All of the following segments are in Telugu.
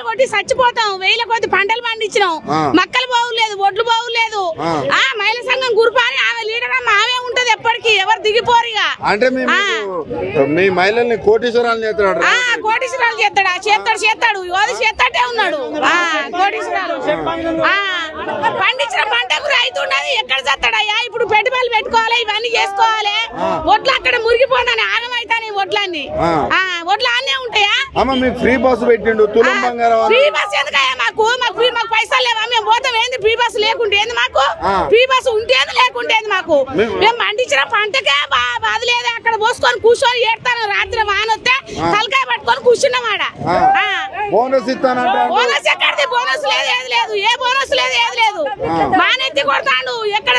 కొట్టి చచ్చిపోతాం, వేల కొద్ది పంటలు పండించినాం, మక్కలు బాగులేదు, ఒడ్లు బాగులేదు. మహిళా సంఘం గురుపాని ఆమె లీడర్ అమ్మ ఆమె ఉంటది ఎప్పటికీ, ఎవరు దిగిపోరుగా. అంటే మీ మహిళల్ని కోటీశ్వరాలు చేస్తాడు. కోటీశ్వరాలు చేస్తాడు యోధి చేస్తాడే ఉన్నాడు. కోటీశ్వరాలు పండించిన పంటకు రైతు ఉన్నది ఎక్కడ చేస్తాడయ్యా? ఇప్పుడు పెట్టుబడులు పెట్టుకోవాలి, ఇవన్నీ చేసుకోవాలి. ఒడ్లు అక్కడ మురిగిపోతాను, ఆగమైతాయి ఒడ్లన్నీ. ఒడ్లు అన్నీ ఉంటాయా? మీకు ఫ్రీ బస్సు పెట్టిండు, తులం బంగారం. ఫ్రీ బస్ ఎందుకయ్యా? మాకు పైసలు లేవా? మేము పోతాం ఏంది? ఫ్రీ బస్సు లేకుంటే ఏంది మాకు? ఫ్రీ బస్సు ఉంటేంది లేకుంటేంది మాకు? మేము పండించిన పంటకే బాధ లేదా? అక్కడ పోసుకొని కూర్చొని ఏడతాను, రాత్రి వానొస్తే తలకాయ పట్టుకొని కూర్చున్నామాడ. బోనస్ ఇస్తానంటే బోనస్ ఎక్కడిది? బోనస్ లేదు, ఏది లేదు, ఏ బోనస్ లేదు, ఏది లేదు. మానెత్తి కొడతాడు. ఎక్కడ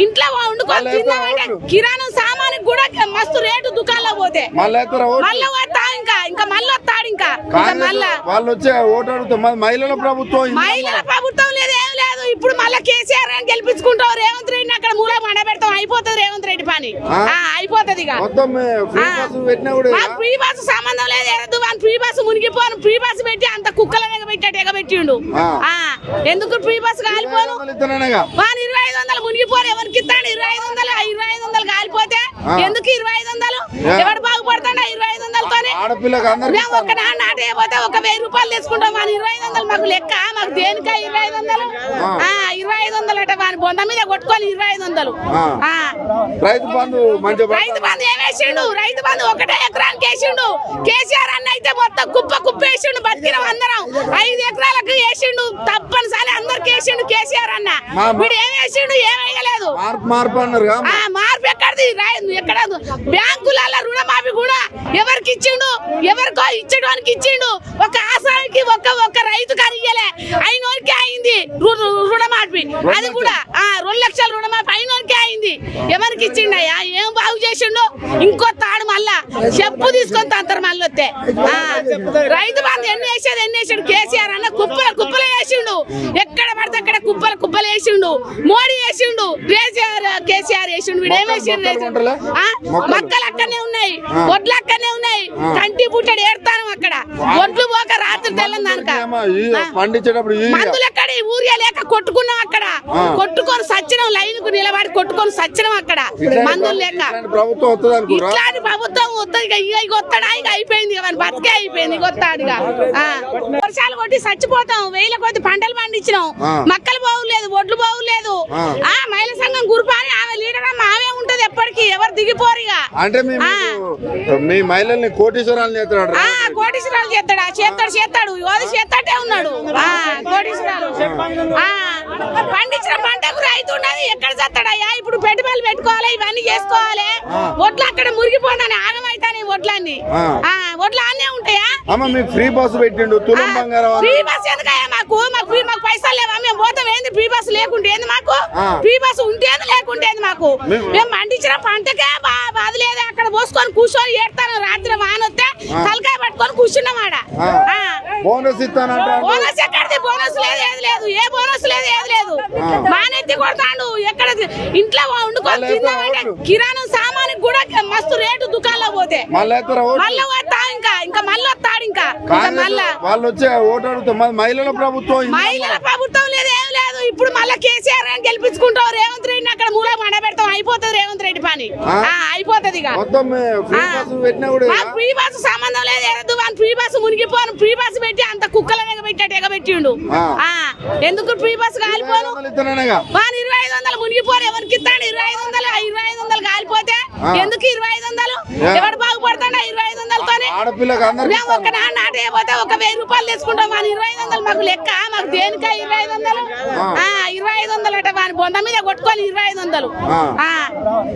ఇంట్లో వండుకొని తిన్నామంటే కిరాణం సామానికి కూడా మస్తు రేటు దుకాణంలో పోతే మళ్ళీ వస్తా ఇంకా మళ్ళీ వస్తాడు. ఇంకా వాళ్ళు వచ్చే ఓటు అడుగుతాం. మహిళల ప్రభుత్వం లేదు, ఏం లేదు. ఇప్పుడు మళ్ళీ కేసీఆర్ అని గెలిపించుకుంటావు, రేవంత్ రెడ్డిని అక్కడ మూల మండ పెడతాం, అయిపోతుంది రేవంత్ రెడ్డి పని, అయిపోతుంది. ఫ్రీ బస్సు సంబంధం లేదు, ఏదో ఫ్రీ బస్సు మునిగిపోను. ఫ్రీ బస్సు పెట్టి అంత కుక్కల ఎగబెట్టిండు. ఎందుకు ఫ్రీ బస్సు కాలిపోను? 2500 మునిగిపోరు. ఎవరికి ఇస్తాడు 2500 కాలిపోతే? ఎందుకు 2500? ఎవడు బాగుపడతాడా 2500తోనే? మేము ఒక నాట అయిపోతే ఒక 1000 రూపాయలు తీసుకుంటాం. 2500 మాకు లెక్క, మాకు దేనికా 2500? 2500 అంటే వాని బొంద మీద కొట్టుకొని 2500. రైతు బంధు ఏమేసిండు? రైతు బంధు ఒకటే ఎకరానికి వేసిండు. కేసీఆర్ అన్న అయితే మొత్తం కుప్ప వేసిండు. బతికినాం అందరం. 5 ఎకరాలకు వేసిండు, తప్పనిసరి అందరికి వేసిండు కేసీఆర్ అన్న. వీడు ఏం వేసిండు? ఏం వేయలేదు. మార్పు ఎక్కడిది? ఎక్కడ బ్యాంకులలో రుణమాఫీ కూడా ఎవరికి ఇచ్చిండు? ఎవరికో ఇచ్చడానికి ఇచ్చిండు. ఒక ఆసానికి ఒక రైతు కనియలే, అయినోరికే అయింది రుణమాఫీ. అది కూడా 2 లక్షల రుణమాఫీ అయినోరికే అయింది. ఎవరికి ఇచ్చిండయ్యా? ఏం బాగు చేసిండు? ఇంకో తాడు మళ్ళా చెప్పు తీసుకొని తంతారు మళ్ళీ వస్తే. రైతు బంధు ఎన్ని వేసాడు కేసీఆర్ అన్న? కుప్పలు వేసిండు. ఎక్కడ పడితే అక్కడ కుప్పలు వేసిండు. మోడీ వేసిండు, కేసీఆర్ వేసిండు. వీడేం వేసిండు? మక్కలు అక్కడనే ఉన్నాయి, ఒడ్లు అక్కడనే ఉన్నాయి. కంటి పుట్టడు ఏడతాను అక్కడ. ఒడ్లు పోక రాత్రి తెల్లందాక మందులు ఎక్కడ? ఊరియా లేక కొట్టుకున్నాం అక్కడ. కొట్టుకొని సచ్చినం, లైన్ కు నిలబడి కొట్టుకొని సచ్చినం అక్కడ మందులు లేక. ఇట్లాంటి ప్రభుత్వం వస్తుంది. ఇక వస్తాడా? ఇక అయిపోయింది, బతికే అయిపోయింది. ఇక వస్తాడు. వర్షాలు కొట్టి చచ్చిపోతాం, వేల కొద్ది పంటలు పండించినాం, మక్కలు బాగులేదు, ఒడ్లు బాగులేదు. మహిళా సంఘం గురుపాని ఆమె లీడర్ అమ్మ ఆమె ఉంటది ఎప్పటికీ, ఎవరు దిగిపోరుగా. అంటే మీ మహిళల్ని కోటీశ్వరాలు చేస్తాడు. కోటీశ్వరాలు చేస్తాడు యోధి చేస్తాడే ఉన్నాడు. కోటీశ్వరాలు పండించిన పంటకు రైతు ఉన్నది ఎక్కడ చేస్తాడయ్యా? ఇప్పుడు పెట్టుబడులు పెట్టుకోవాలి, ఇవన్నీ చేసుకోవాలి. ఒడ్లు అక్కడ మురిగిపోతాను, ఆగమైతాయి ఒడ్లన్నీ. ఒడ్లు అన్నీ ఉంటాయా? మీకు ఫ్రీ బస్సు పెట్టిండు, తులం బంగారం. ఫ్రీ బస్ ఎందుకయ్యా? మాకు పైసలు లేవా? మేము పోతాం ఏంది? ఫ్రీ బస్సు లేకుంటే ఏంది మాకు? ఫ్రీ బస్సు ఉంటేంది లేకుంటేంది మాకు? మేము పండించిన పంటకే బాధ లేదా? అక్కడ పోసుకొని కూర్చొని ఏడతాను, రాత్రి వానొస్తే తలకాయ పట్టుకొని కూర్చున్నామాడ. బోనస్ ఇస్తానంటే బోనస్ ఎక్కడిది? బోనస్ లేదు, ఏది లేదు, ఏ బోనస్ లేదు, ఏది లేదు. మానెత్తి కొడతాడు. ఎక్కడ ఇంట్లో వండుకొని తిన్నామంటే కిరాణం సామానికి కూడా మస్తు రేటు దుకాణంలో పోతే మళ్ళీ వస్తా. ఇంకా మళ్ళీ వస్తాడు. ఇంకా మళ్ళా వాళ్ళు వచ్చే ఓటు అడుగుతాం. మహిళల ప్రభుత్వం లేదు, ఏం లేదు. ఇప్పుడు మళ్ళీ కేసీఆర్ అని గెలిపించుకుంటావు, రేవంత్ రెడ్డిని అక్కడ మూల మండ పెడతాం, అయిపోతుంది రేవంత్ రెడ్డి పని, అయిపోతుంది. ఫ్రీ బస్సు సంబంధం లేదు, ఏదో ఫ్రీ బస్సు మునిగిపోను. ఫ్రీ బస్సు పెట్టి అంత కుక్కల ఎగబెట్టిండు. ఎందుకు ఫ్రీ బస్సు కాలిపోను? 2500 మునిగిపోరు. ఎవరికి ఇస్తాడు 2500 కాలిపోతే? ఎందుకు 2500? ఎవడు బాగుపడతాడా 2500తోనే? మేము ఒక నాట అయిపోతే ఒక 1000 రూపాయలు తీసుకుంటాం. 2500 మాకు లెక్క, మాకు దేనికా 2500? 2500 అంటే వాని బొంద మీద కొట్టుకొని 2500.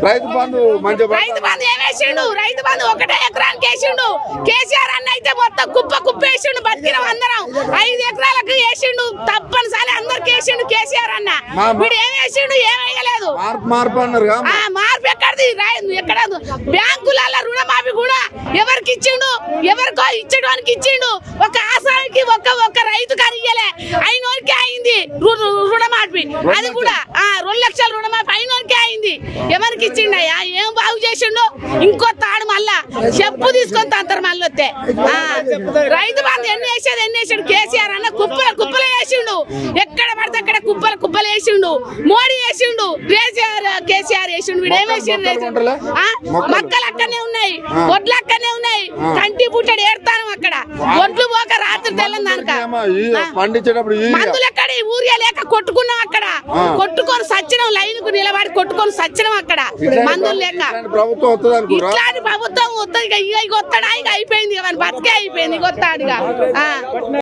రైతు బంధు ఏమేసిండు? రైతు బంధు ఒకటే ఎకరానికి వేసిండు. కేసీఆర్ అన్న అయితే మొత్తం కుప్ప వేసిండు. బతికినాం అందరం. 5 ఎకరాలకు వేసిండు, తప్పనిసరి అందరికి వేసిండు కేసీఆర్ అన్న. వీడు ఏం వేసిండు, ఏం వేయలేదు. మార్పు అన్నారు మార్పు ఎక్కడిది? ఎక్కడ బ్యాంకులలో రుణమాఫీ కూడా ఎవరికి ఇచ్చిండు, ఎవరికో ఇచ్చడానికి ఇచ్చిండు. ఒక ఆసానికి ఒక రైతు కనియలే, అయినోరికే అయింది రుణమాఫీ. అది కూడా 2 లక్షల రుణమాఫీ అయినోరికే అయింది. ఎవరికి ఇచ్చిండయ్యా? ఏం బాగు చేసిండు? ఇంకో తాడు మళ్ళా చెప్పు తీసుకొని తంతరు మళ్ళీ వస్తే. రైతు బంధు ఎన్ని వేసాడు కేసీఆర్ అన్న? కుప్పలు వేసిండు. ఎక్కడ పడితే అక్కడ కుప్పలు వేసిండు. మోడీ వేసిండు, కేసీఆర్ వేసిండు. వీడు ఏం వేసిండు? మక్కలు అక్కడనే ఉన్నాయి, ఒడ్లు అక్కడనే ఉన్నాయి. కంటి పుట్టడు ఏడతాను అక్కడ. ఒడ్లు పోక రాత్రి తెల్లందాక మందులు ఎక్కడ? ఊరియా లేక కొట్టుకున్నాం అక్కడ. కొట్టుకొని సచ్చినాం, లైన్ కు నిలబడి కొట్టుకొని సచ్చినాం అక్కడ మందులు లేక. ఇట్లాంటి ప్రభుత్వం వస్తుంది. ఇక వస్తాడా? ఇక అయిపోయింది, బతికే అయిపోయింది. ఇక వస్తాడు.